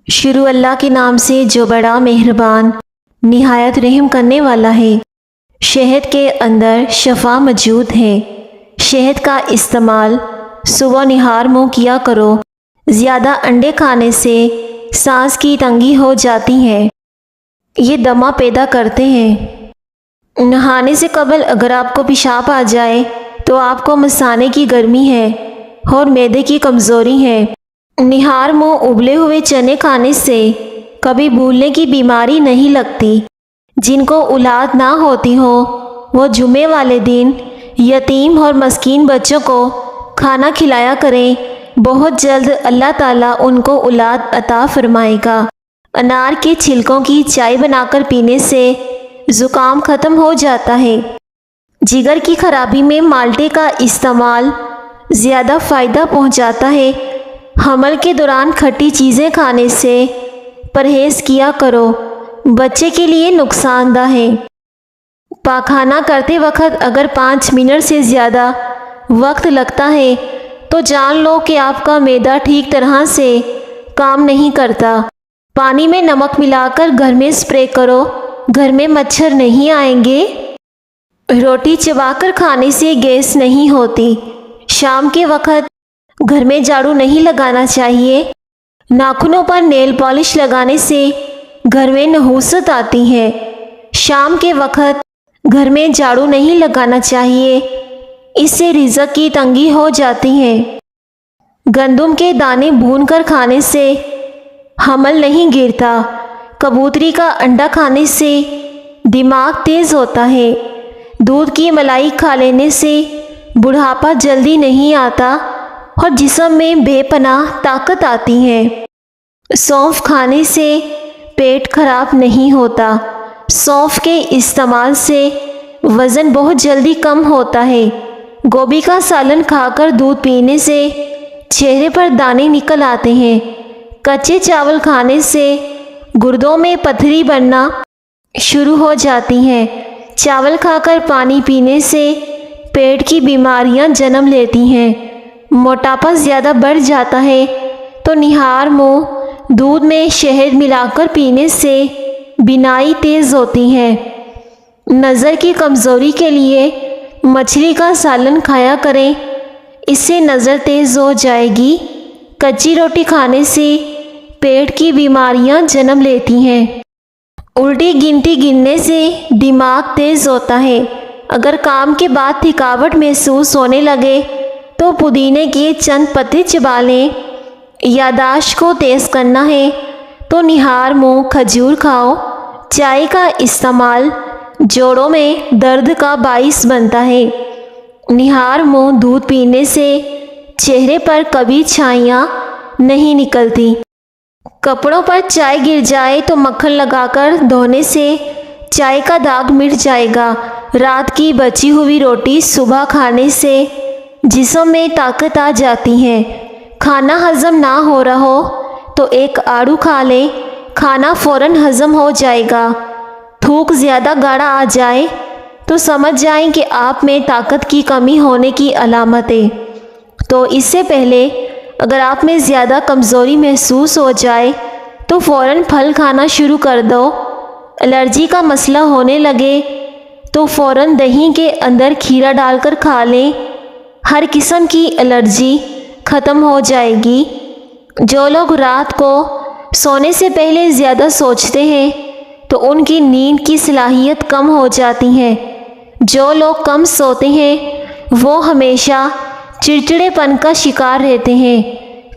شروع اللہ کے نام سے جو بڑا مہربان نہایت رحم کرنے والا ہے۔ شہد کے اندر شفا موجود ہے۔ شہد کا استعمال صبح نہار منہ کیا کرو۔ زیادہ انڈے کھانے سے سانس کی تنگی ہو جاتی ہے۔ یہ دمہ پیدا کرتے ہیں۔ نہانے سے قبل اگر آپ کو پیشاب آ جائے تو آپ کو مثانے کی گرمی ہے اور معدے کی کمزوری ہے۔ نہار منہ ابلے ہوئے چنے کھانے سے کبھی بھولنے کی بیماری نہیں لگتی۔ جن کو اولاد نہ ہوتی ہو وہ جمعے والے دن یتیم اور مسکین بچوں کو کھانا کھلایا کریں، بہت جلد اللہ تعالیٰ ان کو اولاد عطا فرمائے گا۔ انار کے چھلکوں کی چائے بنا کر پینے سے زکام ختم ہو جاتا ہے۔ جگر کی خرابی میں مالٹے کا استعمال زیادہ فائدہ پہنچاتا ہے۔ حمل کے دوران کھٹی چیزیں کھانے سے پرہیز کیا کرو، بچے کے لیے نقصان دہ ہے۔ پاخانہ کرتے وقت اگر 5 منٹ سے زیادہ وقت لگتا ہے تو جان لو کہ آپ کا معدہ ٹھیک طرح سے کام نہیں کرتا۔ پانی میں نمک ملا کر گھر میں اسپرے کرو، گھر میں مچھر نہیں آئیں گے۔ روٹی چبا کر کھانے سے گیس نہیں ہوتی۔ شام کے وقت گھر میں جھاڑو نہیں لگانا چاہیے۔ ناخنوں پر نیل پالش لگانے سے گھر میں نحوست آتی ہے۔ شام کے وقت گھر میں جھاڑو نہیں لگانا چاہیے، اس سے رزق کی تنگی ہو جاتی ہے۔ گندم کے دانے بھون کر کھانے سے حمل نہیں گرتا۔ کبوتری کا انڈا کھانے سے دماغ تیز ہوتا ہے۔ دودھ کی ملائی کھا لینے سے بڑھاپا جلدی نہیں آتا اور جسم میں بے پناہ طاقت آتی ہے۔ سونف کھانے سے پیٹ خراب نہیں ہوتا۔ سونف کے استعمال سے وزن بہت جلدی کم ہوتا ہے۔ گوبھی کا سالن کھا کر دودھ پینے سے چہرے پر دانے نکل آتے ہیں۔ کچے چاول کھانے سے گردوں میں پتھری بننا شروع ہو جاتی ہیں۔ چاول کھا کر پانی پینے سے پیٹ کی بیماریاں جنم لیتی ہیں۔ موٹاپا زیادہ بڑھ جاتا ہے تو نہار منہ دودھ میں شہد ملا کر پینے سے بینائی تیز ہوتی ہے۔ نظر کی کمزوری کے لیے مچھلی کا سالن کھایا کریں، اس سے نظر تیز ہو جائے گی۔ کچی روٹی کھانے سے پیٹ کی بیماریاں جنم لیتی ہیں۔ الٹی گنتی گننے سے دماغ تیز ہوتا ہے۔ اگر کام کے بعد تھکاوٹ محسوس ہونے لگے تو پودینے کے چند پتے چبا لیں۔ یادداشت کو تیز کرنا ہے تو نہار منہ کھجور کھاؤ۔ چائے کا استعمال جوڑوں میں درد کا باعث بنتا ہے۔ نہار منہ دودھ پینے سے چہرے پر کبھی چھائیاں نہیں نکلتی۔ کپڑوں پر چائے گر جائے تو مکھن لگا کر دھونے سے چائے کا داغ مٹ جائے گا۔ رات کی بچی ہوئی روٹی صبح کھانے سے جسم میں طاقت آ جاتی ہے۔ کھانا ہضم نہ ہو رہا ہو تو ایک آڑو کھا لیں، کھانا فوراً ہضم ہو جائے گا۔ تھوک زیادہ گاڑھا آ جائے تو سمجھ جائیں کہ آپ میں طاقت کی کمی ہونے کی علامت ہے۔ تو اس سے پہلے اگر آپ میں زیادہ کمزوری محسوس ہو جائے تو فوراً پھل کھانا شروع کر دو۔ الرجی کا مسئلہ ہونے لگے تو فوراً دہی کے اندر کھیرا ڈال کر کھا لیں، ہر قسم کی الرجی ختم ہو جائے گی۔ جو لوگ رات کو سونے سے پہلے زیادہ سوچتے ہیں تو ان کی نیند کی صلاحیت کم ہو جاتی ہے۔ جو لوگ کم سوتے ہیں وہ ہمیشہ چڑچڑے پن کا شکار رہتے ہیں۔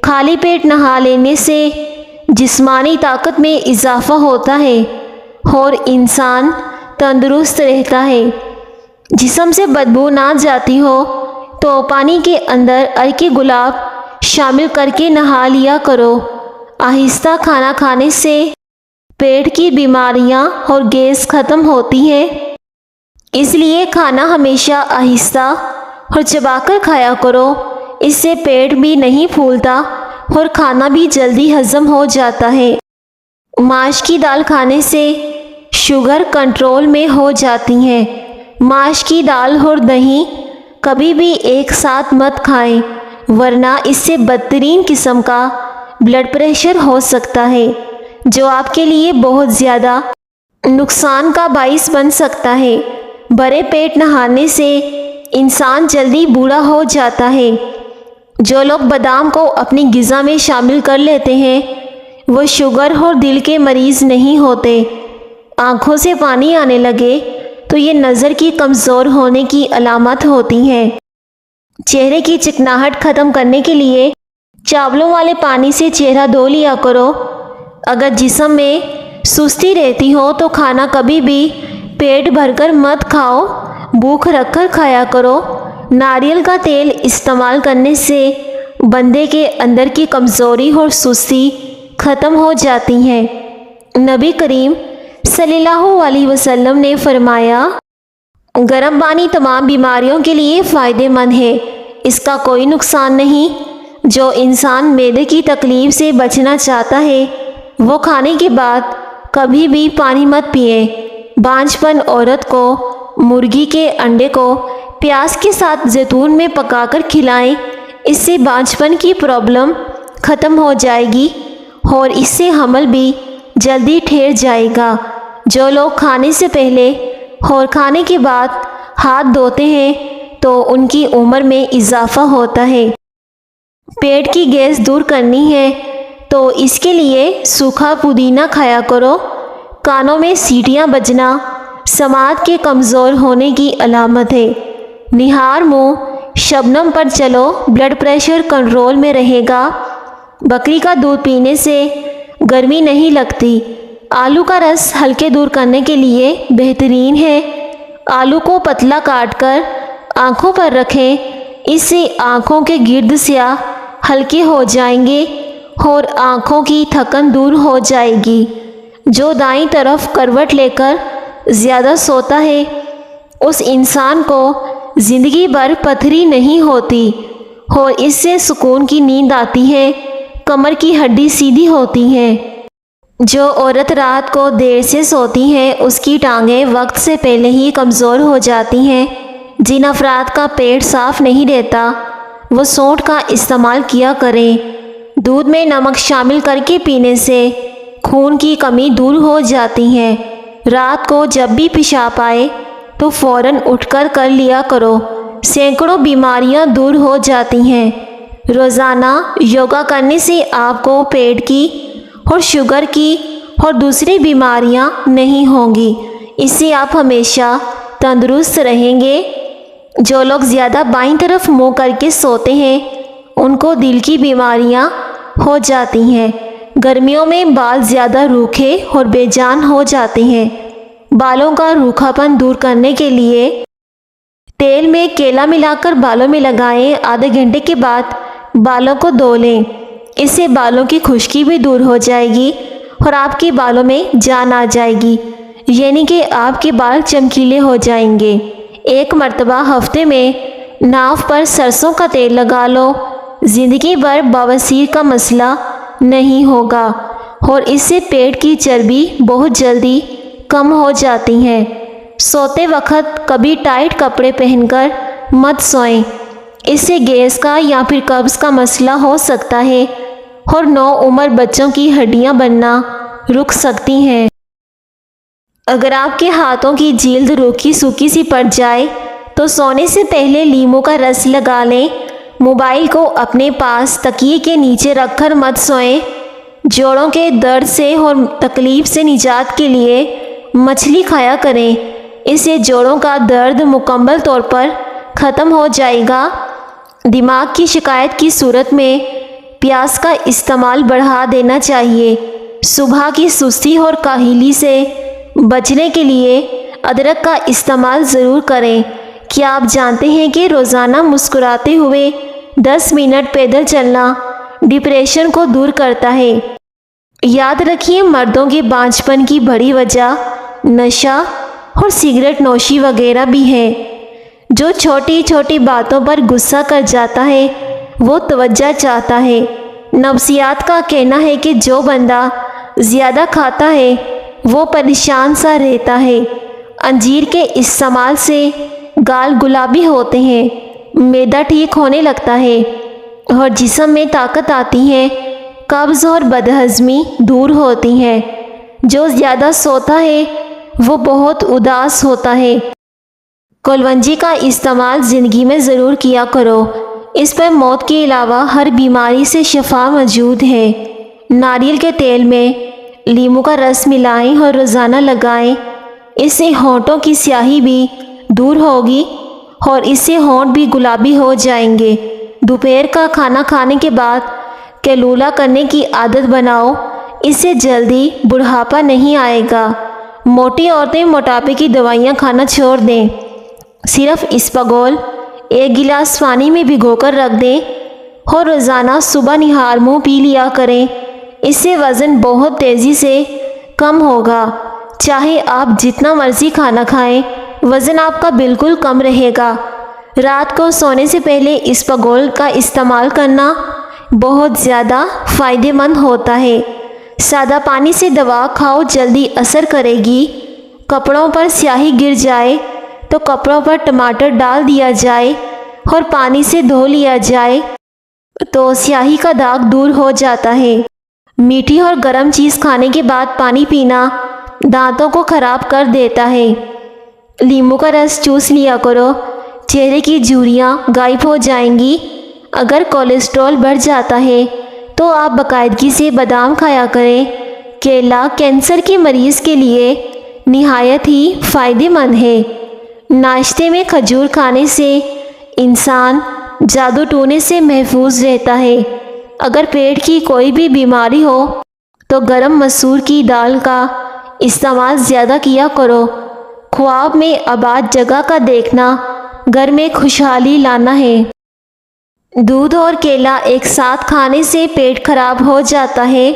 خالی پیٹ نہا لینے سے جسمانی طاقت میں اضافہ ہوتا ہے اور انسان تندرست رہتا ہے۔ جسم سے بدبو نہ جاتی ہو تو پانی کے اندر عرق گلاب شامل کر کے نہا لیا کرو۔ آہستہ کھانا کھانے سے پیٹ کی بیماریاں اور گیس ختم ہوتی ہے، اس لیے کھانا ہمیشہ آہستہ اور چبا کر کھایا کرو۔ اس سے پیٹ بھی نہیں پھولتا اور کھانا بھی جلدی ہضم ہو جاتا ہے۔ ماش کی دال کھانے سے شوگر کنٹرول میں ہو جاتی ہے۔ ماش کی دال اور دہی کبھی بھی ایک ساتھ مت کھائیں ورنہ اس سے بدترین قسم کا بلڈ پریشر ہو سکتا ہے، جو آپ کے لیے بہت زیادہ نقصان کا باعث بن سکتا ہے۔ بھرے پیٹ نہانے سے انسان جلدی بوڑھا ہو جاتا ہے۔ جو لوگ بادام کو اپنی غذا میں شامل کر لیتے ہیں وہ شوگر اور دل کے مریض نہیں ہوتے۔ آنکھوں سے پانی آنے لگے تو یہ نظر کی کمزور ہونے کی علامت ہوتی ہے۔ چہرے کی چکناہٹ ختم کرنے کے لیے چاولوں والے پانی سے چہرہ دھو لیا کرو۔ اگر جسم میں سستی رہتی ہو تو کھانا کبھی بھی پیٹ بھر کر مت کھاؤ، بھوک رکھ کر کھایا کرو۔ ناریل کا تیل استعمال کرنے سے بندے کے اندر کی کمزوری اور سستی ختم ہو جاتی ہے۔ نبی کریم صلی اللہ علیہ وسلم نے فرمایا، گرم پانی تمام بیماریوں کے لیے فائدہ مند ہے، اس کا کوئی نقصان نہیں۔ جو انسان معدے کی تکلیف سے بچنا چاہتا ہے وہ کھانے کے بعد کبھی بھی پانی مت پیے۔ بانجھ پن عورت کو مرغی کے انڈے کو پیاز کے ساتھ زیتون میں پکا کر کھلائیں، اس سے بانجھ پن کی پرابلم ختم ہو جائے گی اور اس سے حمل بھی جلدی ٹھہر جائے گا۔ جو لوگ کھانے سے پہلے اور کھانے کے بعد ہاتھ دھوتے ہیں تو ان کی عمر میں اضافہ ہوتا ہے۔ پیٹ کی گیس دور کرنی ہے تو اس کے لیے سوکھا پودینہ کھایا کرو۔ کانوں میں سیٹیاں بجنا سماعت کے کمزور ہونے کی علامت ہے۔ نہار منہ شبنم پر چلو، بلڈ پریشر کنٹرول میں رہے گا۔ بکری کا دودھ پینے سے گرمی نہیں لگتی۔ آلو کا رس ہلکے دور کرنے کے لیے بہترین ہے۔ آلو کو پتلا کاٹ کر آنکھوں پر رکھیں، اس سے آنکھوں کے گرد سیاہ ہلکے ہو جائیں گے اور آنکھوں کی تھکن دور ہو جائے گی۔ جو دائیں طرف کروٹ لے کر زیادہ سوتا ہے اس انسان کو زندگی بھر پتھری نہیں ہوتی اور اس سے سکون کی نیند آتی ہے، کمر کی ہڈی سیدھی ہوتی ہے۔ جو عورت رات کو دیر سے سوتی ہے اس کی ٹانگیں وقت سے پہلے ہی کمزور ہو جاتی ہیں۔ جن افراد کا پیٹ صاف نہیں رہتا وہ سونٹ کا استعمال کیا کریں۔ دودھ میں نمک شامل کر کے پینے سے خون کی کمی دور ہو جاتی ہے۔ رات کو جب بھی پیشاب آئے تو فوراً اٹھ کر لیا کرو، سینکڑوں بیماریاں دور ہو جاتی ہیں۔ روزانہ یوگا کرنے سے آپ کو پیٹ کی اور شوگر کی اور دوسری بیماریاں نہیں ہوں گی، اس سے آپ ہمیشہ تندرست رہیں گے۔ جو لوگ زیادہ بائیں طرف منہ کر کے سوتے ہیں ان کو دل کی بیماریاں ہو جاتی ہیں۔ گرمیوں میں بال زیادہ روکھے اور بے جان ہو جاتے ہیں۔ بالوں کا روکھا پن دور کرنے کے لیے تیل میں کیلا ملا کر بالوں میں لگائیں، آدھے گھنٹے کے بعد بالوں کو دھو لیں، اس سے بالوں کی خشکی بھی دور ہو جائے گی اور آپ کے بالوں میں جان آ جائے گی، یعنی کہ آپ کے بال چمکیلے ہو جائیں گے۔ ایک مرتبہ ہفتے میں ناف پر سرسوں کا تیل لگا لو، زندگی بھر بواسیر کا مسئلہ نہیں ہوگا اور اس سے پیٹ کی چربی بہت جلدی کم ہو جاتی ہے۔ سوتے وقت کبھی ٹائٹ کپڑے پہن کر مت سوئیں، اس سے گیس کا یا پھر قبض کا مسئلہ ہو سکتا ہے اور نوعمر بچوں کی ہڈیاں بننا رک سکتی ہیں۔ اگر آپ کے ہاتھوں کی جلد روکھی سوکھی سی پڑ جائے تو سونے سے پہلے لیموں کا رس لگا لیں۔ موبائل کو اپنے پاس تکیے کے نیچے رکھ کر مت سوئیں۔ جوڑوں کے درد سے اور تکلیف سے نجات کے لیے مچھلی کھایا کریں، اس سے جوڑوں کا درد مکمل طور پر ختم ہو جائے گا۔ دماغ کی شکایت کی صورت میں پیاز کا استعمال بڑھا دینا چاہیے۔ صبح کی سستی اور کاہلی سے بچنے کے لیے ادرک کا استعمال ضرور کریں۔ کیا آپ جانتے ہیں کہ روزانہ مسکراتے ہوئے 10 منٹ پیدل چلنا ڈپریشن کو دور کرتا ہے؟ یاد رکھیے، مردوں کے بانجھ پن کی بڑی وجہ نشہ اور سگریٹ نوشی وغیرہ بھی ہے۔ جو چھوٹی چھوٹی باتوں پر غصہ کر جاتا ہے وہ توجہ چاہتا ہے۔ نفسیات کا کہنا ہے کہ جو بندہ زیادہ کھاتا ہے وہ پریشان سا رہتا ہے۔ انجیر کے استعمال سے گال گلابی ہوتے ہیں، معدہ ٹھیک ہونے لگتا ہے اور جسم میں طاقت آتی ہے۔ قبض اور بدہضمی دور ہوتی ہیں۔ جو زیادہ سوتا ہے وہ بہت اداس ہوتا ہے۔ کلونجی کا استعمال زندگی میں ضرور کیا کرو، اس پر موت کے علاوہ ہر بیماری سے شفا موجود ہے۔ ناریل کے تیل میں لیموں کا رس ملائیں اور روزانہ لگائیں، اس سے ہونٹوں کی سیاہی بھی دور ہوگی اور اس سے ہونٹ بھی گلابی ہو جائیں گے۔ دوپہر کا کھانا کھانے کے بعد کیلولا کرنے کی عادت بناؤ، اس سے جلدی بڑھاپا نہیں آئے گا۔ موٹی عورتیں موٹاپے کی دوائیاں کھانا چھوڑ دیں، صرف اسپاگول 1 گلاس پانی میں بھگو کر رکھ دیں اور روزانہ صبح نہار منہ پی لیا کریں، اس سے وزن بہت تیزی سے کم ہوگا۔ چاہے آپ جتنا مرضی کھانا کھائیں، وزن آپ کا بالکل کم رہے گا۔ رات کو سونے سے پہلے اسپاگول کا استعمال کرنا بہت زیادہ فائدہ مند ہوتا ہے۔ سادہ پانی سے دوا کھاؤ، جلدی اثر کرے گی۔ کپڑوں پر سیاہی گر جائے تو کپڑوں پر ٹماٹر ڈال دیا جائے اور پانی سے دھو لیا جائے تو سیاہی کا داغ دور ہو جاتا ہے۔ میٹھی اور گرم چیز کھانے کے بعد پانی پینا دانتوں کو خراب کر دیتا ہے۔ لیموں کا رس چوس لیا کرو، چہرے کی جھریاں غائب ہو جائیں گی۔ اگر کولیسٹرول بڑھ جاتا ہے تو آپ باقاعدگی سے بادام کھایا کریں۔ کیلا کینسر کے مریض کے لیے نہایت ہی فائدہ مند ہے۔ ناشتے میں کھجور کھانے سے انسان جادو ٹونے سے محفوظ رہتا ہے۔ اگر پیٹ کی کوئی بھی بیماری ہو تو گرم مسور کی دال کا استعمال زیادہ کیا کرو۔ خواب میں آباد جگہ کا دیکھنا گھر میں خوشحالی لانا ہے۔ دودھ اور کیلا ایک ساتھ کھانے سے پیٹ خراب ہو جاتا ہے۔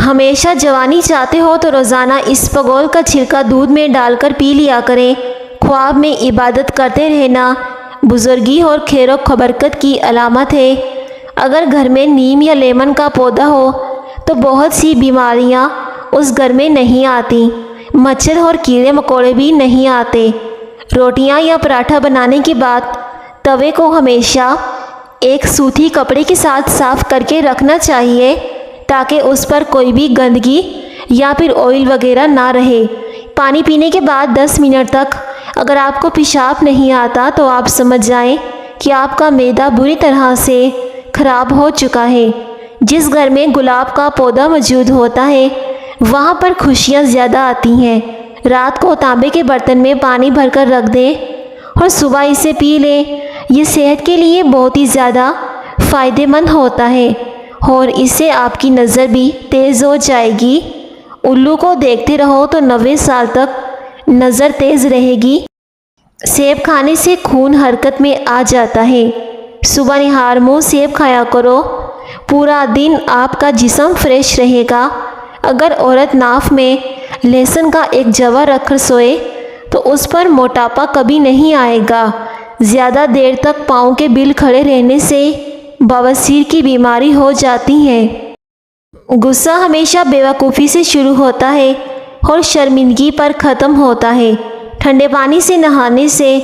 ہمیشہ جوانی چاہتے ہو تو روزانہ اسپاگول کا چھلکا دودھ میں ڈال کر پی لیا کریں۔ خواب میں عبادت کرتے رہنا بزرگی اور خیر و برکت کی علامت ہے۔ اگر گھر میں نیم یا لیمن کا پودا ہو تو بہت سی بیماریاں اس گھر میں نہیں آتی، مچھر اور کیڑے مکوڑے بھی نہیں آتے۔ روٹیاں یا پراٹھا بنانے کے بعد توے کو ہمیشہ ایک سوتی کپڑے کے ساتھ صاف کر کے رکھنا چاہیے تاکہ اس پر کوئی بھی گندگی یا پھر آئل وغیرہ نہ رہے۔ پانی پینے کے بعد 10 منٹ تک اگر آپ کو پیشاب نہیں آتا تو آپ سمجھ جائیں کہ آپ کا معدہ بری طرح سے خراب ہو چکا ہے۔ جس گھر میں گلاب کا پودا موجود ہوتا ہے وہاں پر خوشیاں زیادہ آتی ہیں۔ رات کو تانبے کے برتن میں پانی بھر کر رکھ دیں اور صبح اسے پی لیں، یہ صحت کے لیے بہت ہی زیادہ فائدہ مند ہوتا ہے اور اس سے آپ کی نظر بھی تیز ہو جائے گی۔ الو کو دیکھتے رہو تو 90 سال تک نظر تیز رہے گی۔ سیب کھانے سے خون حرکت میں آ جاتا ہے۔ صبح نہار منہ سیب کھایا کرو، پورا دن آپ کا جسم فریش رہے گا۔ اگر عورت ناف میں لہسن کا ایک جوا رکھ کر سوئے تو اس پر موٹاپا کبھی نہیں آئے گا۔ زیادہ دیر تک پاؤں کے بل کھڑے رہنے سے بواسیر کی بیماری ہو جاتی ہے۔ غصہ ہمیشہ بیوقوفی سے شروع ہوتا ہے اور شرمندگی پر ختم ہوتا ہے۔ ٹھنڈے پانی سے نہانے سے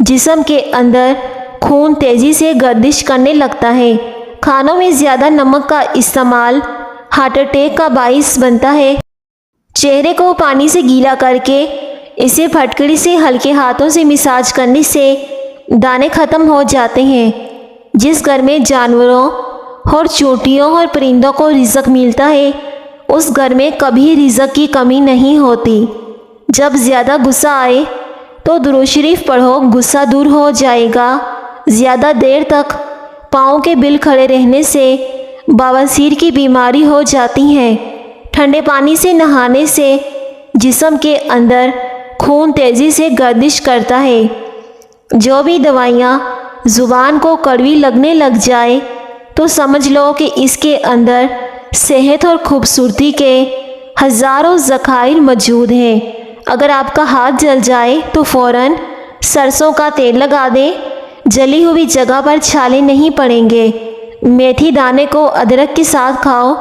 جسم کے اندر خون تیزی سے گردش کرنے لگتا ہے۔ کھانوں میں زیادہ نمک کا استعمال ہارٹ اٹیک کا باعث بنتا ہے۔ چہرے کو پانی سے گیلا کر کے اسے پھٹکڑی سے ہلکے ہاتھوں سے مساج کرنے سے دانے ختم ہو جاتے ہیں۔ جس گھر میں جانوروں اور چونٹیوں اور پرندوں کو رزق ملتا ہے اس گھر میں کبھی رزق کی کمی نہیں ہوتی۔ جب زیادہ غصہ آئے تو درود شریف پڑھو، غصہ دور ہو جائے گا۔ زیادہ دیر تک پاؤں کے بل کھڑے رہنے سے بواسیر کی بیماری ہو جاتی ہے۔ ٹھنڈے پانی سے نہانے سے جسم کے اندر خون تیزی سے گردش کرتا ہے۔ جو بھی دوائیاں زبان کو کڑوی لگنے لگ جائے تو سمجھ لو کہ اس کے اندر صحت اور خوبصورتی کے ہزاروں ذخائر موجود ہیں۔ اگر آپ کا ہاتھ جل جائے تو فوراً سرسوں کا تیل لگا دیں، جلی ہوئی جگہ پر چھالے نہیں پڑیں گے۔ میتھی دانے کو ادرک کے ساتھ کھاؤ،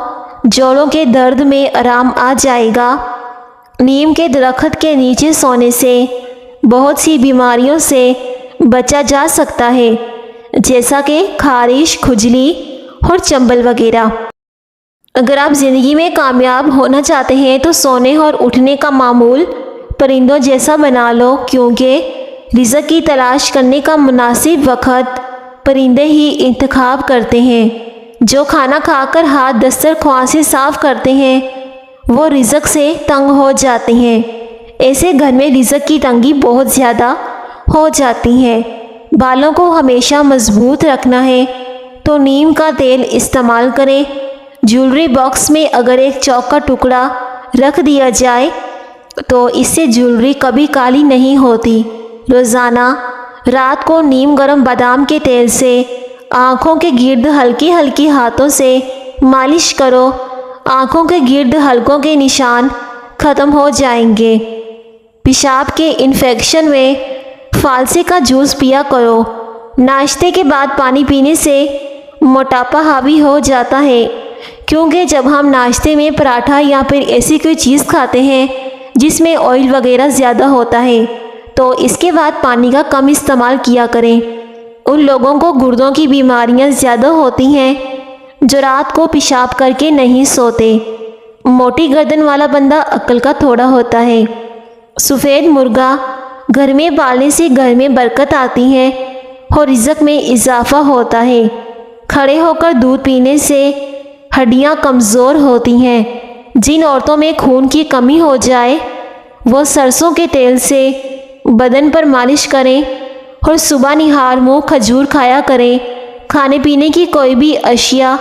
جوڑوں کے درد میں آرام آ جائے گا۔ نیم کے درخت کے نیچے سونے سے بہت سی بیماریوں سے بچا جا سکتا ہے، جیسا کہ خارش، کھجلی اور چنبل وغیرہ۔ اگر آپ زندگی میں کامیاب ہونا چاہتے ہیں تو سونے اور اٹھنے کا معمول پرندوں جیسا بنا لو، کیونکہ رزق کی تلاش کرنے کا مناسب وقت پرندے ہی انتخاب کرتے ہیں۔ جو کھانا کھا کر ہاتھ دسترخوان سے صاف کرتے ہیں وہ رزق سے تنگ ہو جاتے ہیں۔ ایسے گھر میں رزق کی تنگی بہت زیادہ ہو جاتی ہے۔ بالوں کو ہمیشہ مضبوط رکھنا ہے تو نیم کا تیل استعمال کریں۔ جیولری باکس میں اگر ایک چوک کا ٹکڑا رکھ دیا جائے تو اس سے جیولری کبھی کالی نہیں ہوتی۔ روزانہ رات کو نیم گرم بادام کے تیل سے آنکھوں کے گرد ہلکی ہلکی ہاتھوں سے مالش کرو، آنکھوں کے گرد حلقوں کے نشان ختم ہو جائیں گے۔ پیشاب کے انفیکشن میں فالسے کا جوس پیا کرو۔ ناشتے کے بعد پانی پینے سے موٹاپا حاوی ہو جاتا ہے، کیونکہ جب ہم ناشتے میں پراٹھا یا پھر ایسی کوئی چیز کھاتے ہیں جس میں آئل وغیرہ زیادہ ہوتا ہے تو اس کے بعد پانی کا کم استعمال کیا کریں۔ ان لوگوں کو گردوں کی بیماریاں زیادہ ہوتی ہیں جو رات کو پیشاب کر کے نہیں سوتے۔ موٹی گردن والا بندہ عقل کا تھوڑا ہوتا ہے۔ سفید مرغا گھر میں پالنے سے گھر میں برکت آتی ہے اور رزق میں اضافہ ہوتا ہے۔ کھڑے ہو کر دودھ پینے سے ہڈیاں کمزور ہوتی ہیں۔ جن عورتوں میں خون کی کمی ہو جائے وہ سرسوں کے تیل سے بدن پر مالش کریں اور صبح نہار منہ کھجور کھایا کریں۔ کھانے پینے کی کوئی بھی اشیاء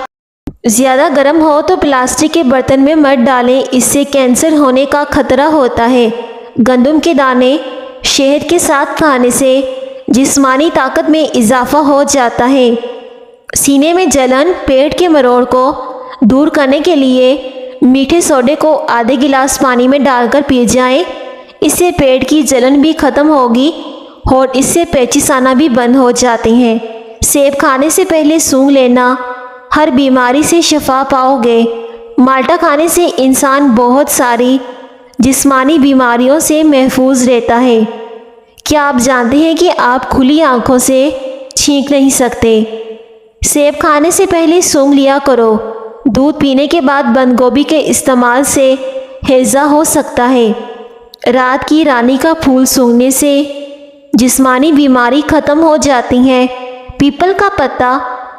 زیادہ گرم ہو تو پلاسٹک کے برتن میں مت ڈالیں، اس سے کینسر ہونے کا خطرہ ہوتا ہے۔ گندم کے دانے شہد کے ساتھ کھانے سے جسمانی طاقت میں اضافہ ہو جاتا ہے۔ سینے میں جلن، پیٹ کے مروڑ کو دور کرنے کے لیے میٹھے سوڈے کو آدھے گلاس پانی میں ڈال کر پی جائیں، اس سے پیٹ کی جلن بھی ختم ہوگی اور اس سے پیچس آنا بھی بند ہو جاتے ہیں۔ سیب کھانے سے پہلے سونگھ لینا، ہر بیماری سے شفا پاؤ گے۔ مالٹا کھانے سے انسان بہت ساری جسمانی بیماریوں سے محفوظ رہتا ہے۔ کیا آپ جانتے ہیں کہ آپ کھلی آنکھوں سے چھینک نہیں سکتے؟ سیب کھانے سے پہلے سونگھ لیا کرو۔ دودھ پینے کے بعد بند گوبھی کے استعمال سے ہیضہ ہو سکتا ہے۔ رات کی رانی کا پھول سونگھنے سے جسمانی بیماری ختم ہو جاتی ہیں۔ پیپل کا پتا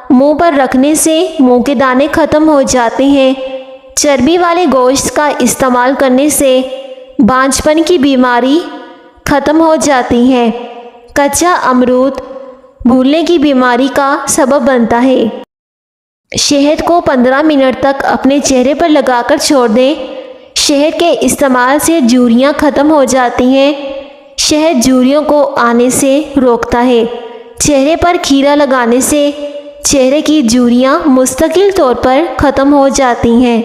منہ پر رکھنے سے منہ کے دانے ختم ہو جاتے ہیں۔ چربی والے گوشت کا استعمال کرنے سے بانجھپن کی بیماری ختم ہو جاتی ہے۔ کچا امرود بھولنے کی بیماری کا سبب بنتا ہے۔ شہد کو 15 منٹ تک اپنے چہرے پر لگا کر چھوڑ دیں۔ شہد کے استعمال سے جھریاں ختم ہو جاتی ہیں۔ شہد جھریوں کو آنے سے روکتا ہے۔ چہرے پر کھیرا لگانے سے چہرے کی جھریاں مستقل طور پر ختم ہو جاتی ہیں۔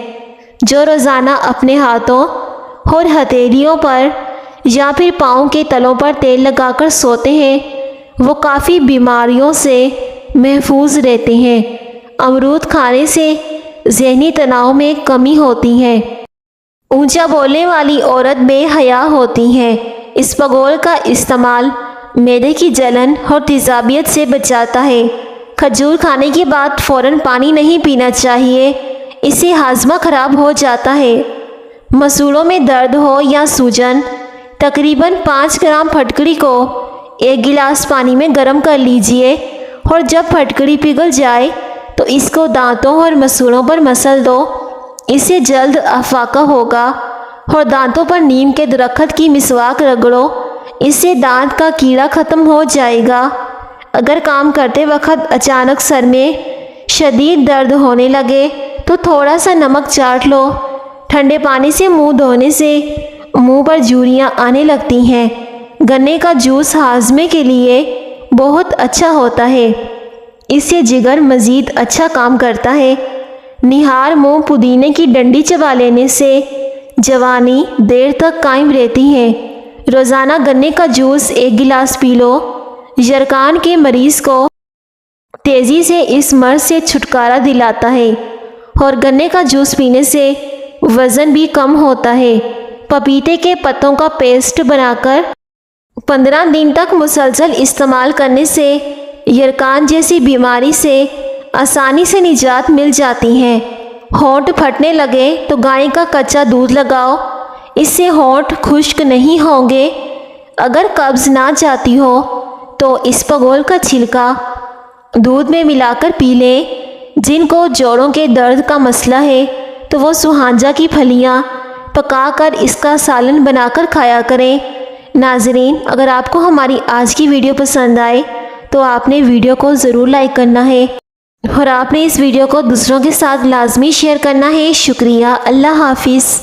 جو روزانہ اپنے ہاتھوں اور ہتھیلیوں پر یا پھر پاؤں کے تلوں پر تیل لگا کر سوتے ہیں وہ کافی بیماریوں سے محفوظ رہتے ہیں۔ امرود کھانے سے ذہنی تناؤ میں کمی ہوتی ہے۔ اونچا بولنے والی عورت بے حیا ہوتی ہے۔ اسپغول کا استعمال معدے کی جلن اور تیزابیت سے بچاتا ہے۔ کھجور کھانے کے بعد فوراً پانی نہیں پینا چاہیے، اس سے ہاضمہ خراب ہو جاتا ہے۔ مسوڑوں میں درد ہو یا سوجن، تقریباً 5 گرام پھٹکڑی کو 1 گلاس پانی میں گرم کر لیجئے اور جب پھٹکڑی پگھل جائے تو اس کو دانتوں اور مسوڑوں پر مسل دو، اس سے جلد افاقہ ہوگا۔ اور دانتوں پر نیم کے درخت کی مسواک رگڑو، اس سے دانت کا کیڑا ختم ہو جائے گا۔ اگر کام کرتے وقت اچانک سر میں شدید درد ہونے لگے تو تھوڑا سا نمک چاٹ لو۔ ٹھنڈے پانی سے منہ دھونے سے منہ پر جھریاں آنے لگتی ہیں۔ گنے کا جوس ہاضمے کے لیے بہت اچھا ہوتا ہے، اس سے جگر مزید اچھا کام کرتا ہے۔ نہار منہ پودینے کی ڈنڈی چبا لینے سے جوانی دیر تک قائم رہتی ہے۔ روزانہ گنے کا جوس 1 گلاس پی لو۔ یرقان کے مریض کو تیزی سے اس مرض سے چھٹکارا دلاتا ہے اور گنے کا جوس پینے سے وزن بھی کم ہوتا ہے۔ پپیتے کے پتوں کا پیسٹ بنا کر 15 دن تک مسلسل استعمال کرنے سے یرقان جیسی بیماری سے آسانی سے نجات مل جاتی ہے۔ ہونٹ پھٹنے لگے تو گائے کا کچا دودھ لگاؤ، اس سے ہونٹ خشک نہیں ہوں گے۔ اگر قبض نہ جاتی ہو تو اسپغول کا چھلکا دودھ میں ملا کر پی لیں۔ جن کو جوڑوں کے درد کا مسئلہ ہے تو وہ سوہانجہ کی پھلیاں پکا کر اس کا سالن بنا کر کھایا کریں۔ ناظرین، اگر آپ کو ہماری آج کی ویڈیو پسند آئے تو آپ نے ویڈیو کو ضرور لائک کرنا ہے اور آپ نے اس ویڈیو کو دوسروں کے ساتھ لازمی شیئر کرنا ہے۔ شکریہ۔ اللہ حافظ۔